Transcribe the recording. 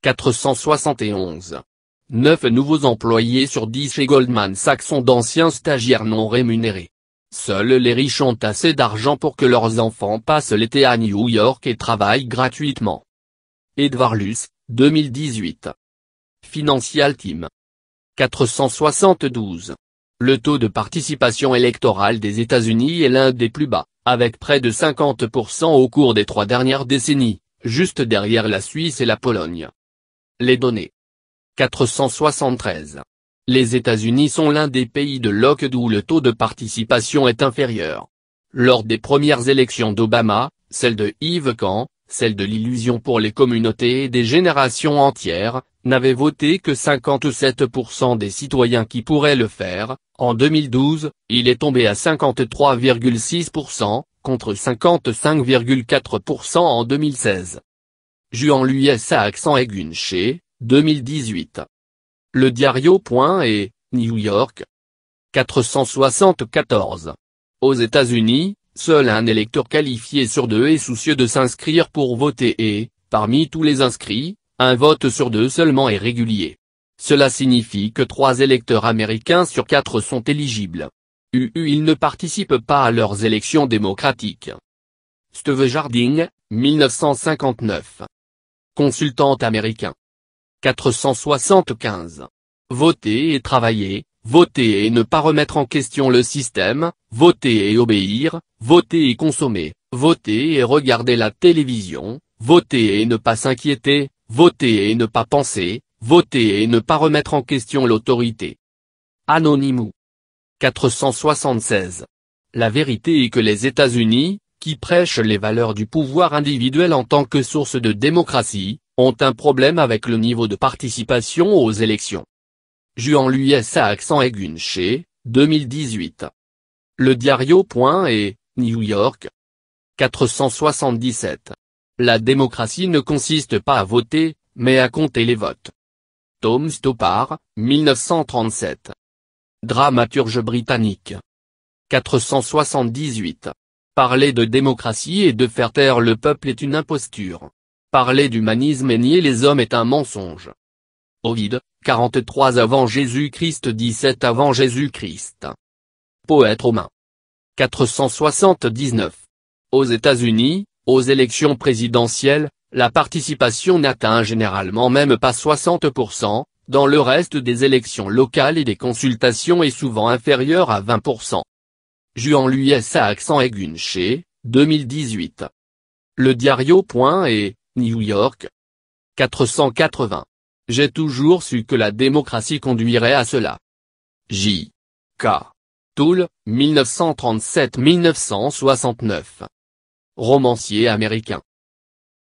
471. 9 nouveaux employés sur 10 chez Goldman Sachs sont d'anciens stagiaires non rémunérés. Seuls les riches ont assez d'argent pour que leurs enfants passent l'été à New York et travaillent gratuitement. Edward Luce, 2018. Financial Times. 472. Le taux de participation électorale des États-Unis est l'un des plus bas, avec près de 50% au cours des 3 dernières décennies, juste derrière la Suisse et la Pologne. Les données. 473. Les États-Unis sont l'un des pays de l'OCDE où le taux de participation est inférieur. Lors des premières élections d'Obama, celle de Yves Camp, celle de l'illusion pour les communautés et des générations entières, n'avaient voté que 57% des citoyens qui pourraient le faire. En 2012, il est tombé à 53,6%, contre 55,4% en 2016. Juan l'US à accent aigu chez, 2018. Le Diario. Et, New York. 474. Aux États-Unis, seul un électeur qualifié sur 2 est soucieux de s'inscrire pour voter et, parmi tous les inscrits, un vote sur 2 seulement est régulier. Cela signifie que 3 électeurs américains sur 4 sont éligibles. Ils ne participent pas à leurs élections démocratiques. Steve Jardine, 1959. Consultant américain. 475. Voter et travailler, voter et ne pas remettre en question le système, voter et obéir, voter et consommer, voter et regarder la télévision, voter et ne pas s'inquiéter, voter et ne pas penser, voter et ne pas remettre en question l'autorité. Anonymous. 476. La vérité est que les États-Unis, qui prêchent les valeurs du pouvoir individuel en tant que source de démocratie, ont un problème avec le niveau de participation aux élections. Juan l'US à accent aigu chez, 2018. Le Diario. Et, New York. 477. La démocratie ne consiste pas à voter, mais à compter les votes. Tom Stoppard, 1937. Dramaturge britannique. 478. Parler de démocratie et de faire taire le peuple est une imposture. Parler d'humanisme et nier les hommes est un mensonge. Ovide, 43 avant Jésus-Christ 17 avant Jésus-Christ. Poète romain. 479. Aux États-Unis, aux élections présidentielles, la participation n'atteint généralement même pas 60%, dans le reste des élections locales et des consultations est souvent inférieure à 20%. Juan l'US à accent aigu chez, 2018. Le Diario. Et, New York. 480. J'ai toujours su que la démocratie conduirait à cela. J. K. Toole, 1937-1969. Romancier américain.